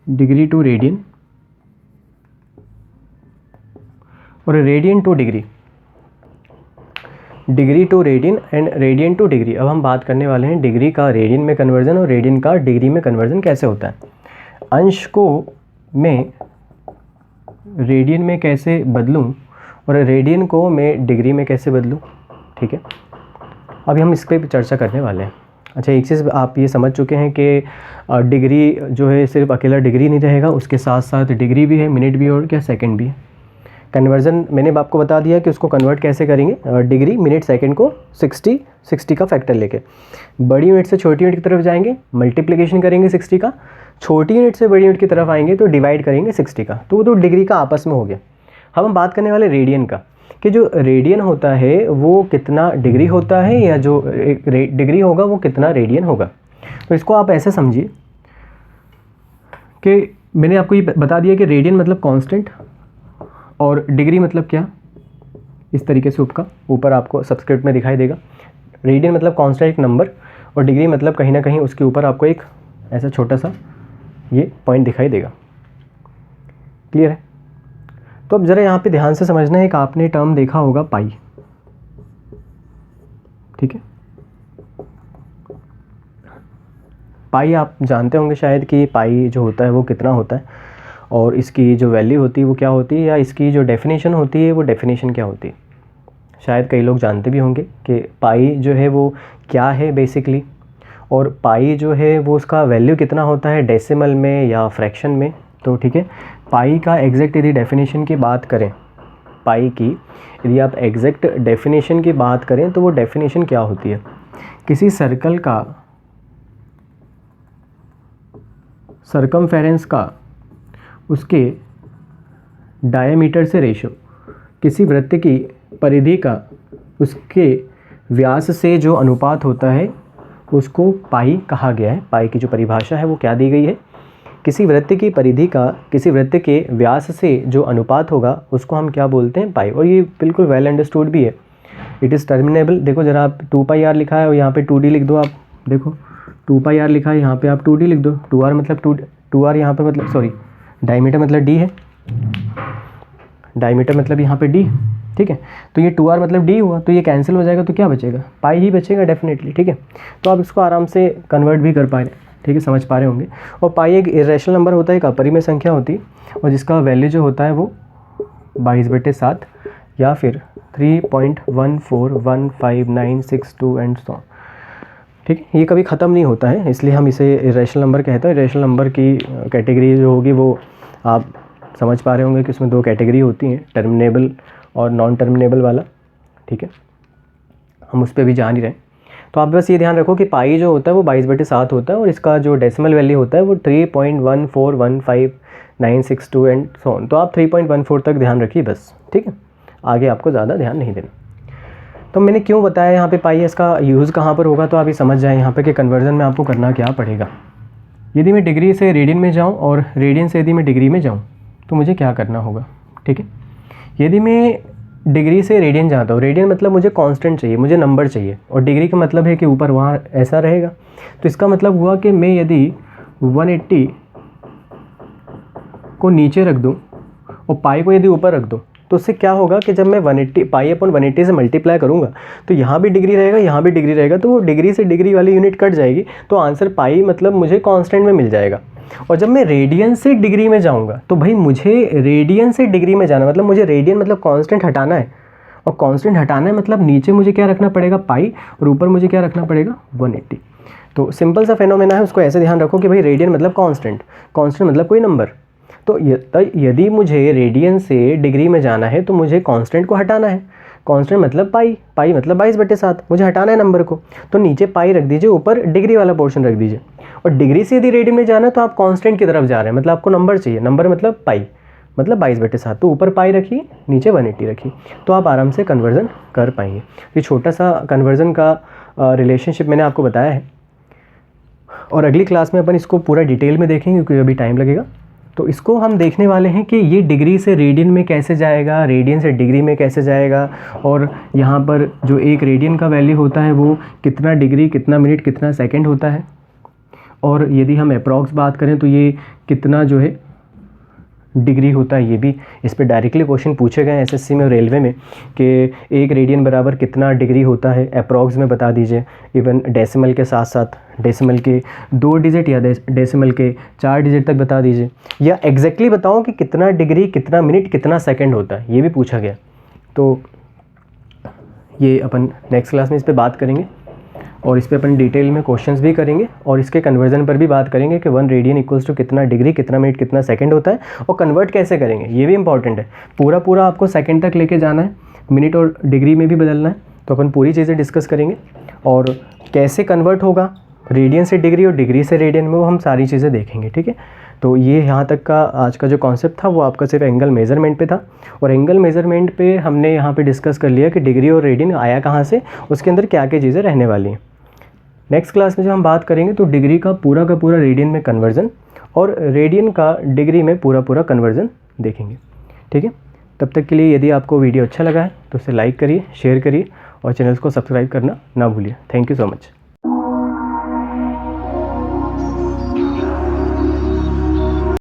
डिग्री टू रेडियन और radian to degree, degree to radian and radian to degree. अब हम बात करने वाले हैं डिग्री का रेडियन में कन्वर्जन और रेडियन का डिग्री में कन्वर्जन कैसे होता है। अंश को मैं रेडियन में कैसे बदलूं और रेडियन को मैं डिग्री में कैसे बदलूं, ठीक है। अभी हम इस पर चर्चा करने वाले हैं। अच्छा, एक चीज़ आप ये समझ चुके हैं कि डिग्री जो है सिर्फ अकेला डिग्री नहीं रहेगा, उसके साथ साथ डिग्री भी है, मिनट भी है और क्या सेकंड भी है। कन्वर्जन मैंने आपको बता दिया कि उसको कन्वर्ट कैसे करेंगे, डिग्री मिनट सेकंड को 60 का फैक्टर लेके। बड़ी यूनिट से छोटी यूनिट की तरफ जाएंगे, मल्टीप्लिकेशन करेंगे 60 का, छोटी यूनिट से बड़ी यूनिट की तरफ आएंगे तो डिवाइड करेंगे 60 का, तो वो तो डिग्री का आपस में हो गया। अब हम बात करने वाले रेडियन का, कि जो रेडियन होता है वो कितना डिग्री होता है, या जो डिग्री होगा वो कितना रेडियन होगा। तो इसको आप ऐसे समझिए कि मैंने आपको ये बता दिया कि रेडियन मतलब कांस्टेंट और डिग्री मतलब क्या, इस तरीके से ऊपर आपको सब्सक्रिप्ट में दिखाई देगा। रेडियन मतलब कांस्टेंट एक नंबर और डिग्री मतलब कहीं ना कहीं उसके ऊपर आपको एक ऐसा छोटा सा ये पॉइंट दिखाई देगा। क्लियर है? तो अब ज़रा यहाँ पे ध्यान से समझना है कि आपने टर्म देखा होगा पाई, ठीक है। पाई आप जानते होंगे शायद कि पाई जो होता है वो कितना होता है और इसकी जो वैल्यू होती है वो क्या होती है, या इसकी जो डेफिनेशन होती है वो डेफिनेशन क्या होती है। शायद कई लोग जानते भी होंगे कि पाई जो है वो क्या है बेसिकली, और पाई जो है वो उसका वैल्यू कितना होता है, डेसिमल में या फ्रैक्शन में। तो ठीक है, पाई का एग्जैक्ट यदि डेफिनेशन की बात करें, पाई की यदि आप एग्जैक्ट डेफिनेशन की बात करें तो वो डेफिनेशन क्या होती है, किसी सर्कल का सरकमफेरेंस का उसके डायमीटर से रेशो, किसी वृत्त की परिधि का उसके व्यास से जो अनुपात होता है उसको पाई कहा गया है। पाई की जो परिभाषा है वो क्या दी गई है, किसी वृत्त की परिधि का किसी वृत्त के व्यास से जो अनुपात होगा उसको हम क्या बोलते हैं, पाई। और ये बिल्कुल वेल अंडरस्टूड भी है, इट इज़ टर्मिनेबल। देखो जरा, आप 2πr लिखा है और यहाँ पे 2d लिख दो। आप देखो 2πr लिखा है, यहाँ पे आप 2d लिख दो। 2r मतलब 2r यहाँ पर मतलब सॉरी डायमीटर मतलब d है, डायमीटर मतलब यहाँ पे d, ठीक है। तो ये 2r मतलब d हुआ, तो ये कैंसिल हो जाएगा, तो क्या बचेगा, पाई ही बचेगा डेफिनेटली, ठीक है। तो आप इसको आराम से कन्वर्ट भी कर पा रहे हैं, ठीक है, समझ पा रहे होंगे। और पाई एक इरेशनल नंबर होता है, एक अपरिमेय संख्या होती है और जिसका वैल्यू जो होता है वो 22/7 या फिर 3.141596 एंड सो, ठीक है। ये कभी ख़त्म नहीं होता है, इसलिए हम इसे इरेशनल नंबर कहते हैं। इरेशनल नंबर की कैटेगरी जो होगी वो आप समझ पा रहे होंगे कि उसमें 2 कैटेगरी होती हैं, टर्मिनेबल और नॉन टर्मिनेबल वाला, ठीक है। हम उस पर भी जान ही रहे हैं। तो आप बस ये ध्यान रखो कि पाई जो होता है वो 22/7 होता है और इसका जो डेसिमल वैल्यू होता है वो 3.141596 एंड सो ऑन। तो आप 3.14 तक ध्यान रखिए बस, ठीक है, आगे आपको ज़्यादा ध्यान नहीं देना। तो मैंने क्यों बताया यहाँ पे पाई, इसका यूज़ कहाँ पर होगा, तो आप ये समझ जाएँ यहाँ पे कि कन्वर्जन में आपको करना क्या पड़ेगा। यदि मैं डिग्री से रेडियन में जाऊँ और रेडियन से यदि मैं डिग्री में जाऊँ तो मुझे क्या करना होगा, ठीक है। यदि मैं डिग्री से रेडियन जाता हूँ, रेडियन मतलब मुझे कांस्टेंट चाहिए, मुझे नंबर चाहिए, और डिग्री का मतलब है कि ऊपर वहाँ ऐसा रहेगा। तो इसका मतलब हुआ कि मैं यदि 180 को नीचे रख दूँ और पाई को यदि ऊपर रख दूँ तो उससे क्या होगा कि जब मैं 180 पाई अपॉन 180 से मल्टीप्लाई करूँगा तो यहाँ भी डिग्री रहेगा, यहाँ भी डिग्री रहेगा, तो वो डिग्री से डिग्री वाली यूनिट कट जाएगी, तो आंसर पाई मतलब मुझे कांस्टेंट में मिल जाएगा। और जब मैं रेडियन से डिग्री में जाऊँगा तो भाई मुझे रेडियन से डिग्री में जाना मतलब मुझे रेडियन मतलब कांस्टेंट हटाना है, और कांस्टेंट हटाना है मतलब नीचे मुझे क्या रखना पड़ेगा पाई, और ऊपर मुझे क्या रखना पड़ेगा 180। तो सिंपल सा फेनोमेना है, उसको ऐसे ध्यान रखो कि भाई रेडियन मतलब कांस्टेंट, कांस्टेंट मतलब कोई नंबर। तो यदि मुझे रेडियन से डिग्री में जाना है तो मुझे कांस्टेंट को हटाना है, कांस्टेंट मतलब पाई, पाई मतलब 22/7, मुझे हटाना है नंबर को, तो नीचे पाई रख दीजिए, ऊपर डिग्री वाला पोर्शन रख दीजिए। और डिग्री से यदि रेडियन में जाना है तो आप कांस्टेंट की तरफ जा रहे हैं, मतलब आपको नंबर चाहिए, नंबर मतलब पाई मतलब 22/7, तो ऊपर पाई रखिए, नीचे 180 रखिए, तो आप आराम से कन्वर्जन कर पाएंगे। ये छोटा सा कन्वर्जन का रिलेशनशिप मैंने आपको बताया है, और अगली क्लास में अपन इसको पूरा डिटेल में देखेंगे क्योंकि अभी टाइम लगेगा। तो इसको हम देखने वाले हैं कि ये डिग्री से रेडियन में कैसे जाएगा, रेडियन से डिग्री में कैसे जाएगा, और यहाँ पर जो एक रेडियन का वैल्यू होता है वो कितना डिग्री, कितना मिनट, कितना सेकंड होता है, और यदि हम अप्रॉक्स बात करें तो ये कितना जो है डिग्री होता है। ये भी इस पे डायरेक्टली क्वेश्चन पूछे गए हैं एसएससी में और रेलवे में कि एक रेडियन बराबर कितना डिग्री होता है, अप्रॉक्स में बता दीजिए, इवन डेसिमल के साथ साथ डेसिमल के 2 डिजिट या डेसिमल के 4 डिजिट तक बता दीजिए, या एग्जैक्टली बताओ कि कितना डिग्री, कितना मिनट, कितना सेकंड होता है, ये भी पूछा गया। तो ये अपन नेक्स्ट क्लास में इस पर बात करेंगे, और इस पे अपन डिटेल में क्वेश्चंस भी करेंगे, और इसके कन्वर्जन पर भी बात करेंगे कि 1 रेडियन इक्वल्स टू कितना डिग्री, कितना मिनट, कितना सेकंड होता है, और कन्वर्ट कैसे करेंगे ये भी इंपॉर्टेंट है। पूरा आपको सेकंड तक लेके जाना है, मिनट और डिग्री में भी बदलना है, तो अपन पूरी चीज़ें डिस्कस करेंगे, और कैसे कन्वर्ट होगा रेडियन से डिग्री और डिग्री से रेडियन में, वो हम सारी चीज़ें देखेंगे। ठीक है, तो ये यहाँ तक का आज का जो कॉन्सेप्ट था वो आपका सिर्फ एंगल मेज़रमेंट पे था, और एंगल मेज़रमेंट पे हमने यहाँ पे डिस्कस कर लिया कि डिग्री और रेडियन आया कहाँ से, उसके अंदर क्या क्या चीज़ें रहने वाली हैं। नेक्स्ट क्लास में जब हम बात करेंगे तो डिग्री का पूरा रेडियन में कन्वर्जन, और रेडियन का डिग्री में पूरा कन्वर्जन देखेंगे। ठीक है, तब तक के लिए यदि आपको वीडियो अच्छा लगा है तो उसे लाइक करिए, शेयर करिए, और चैनल को सब्सक्राइब करना ना भूलिए। Thank you so much.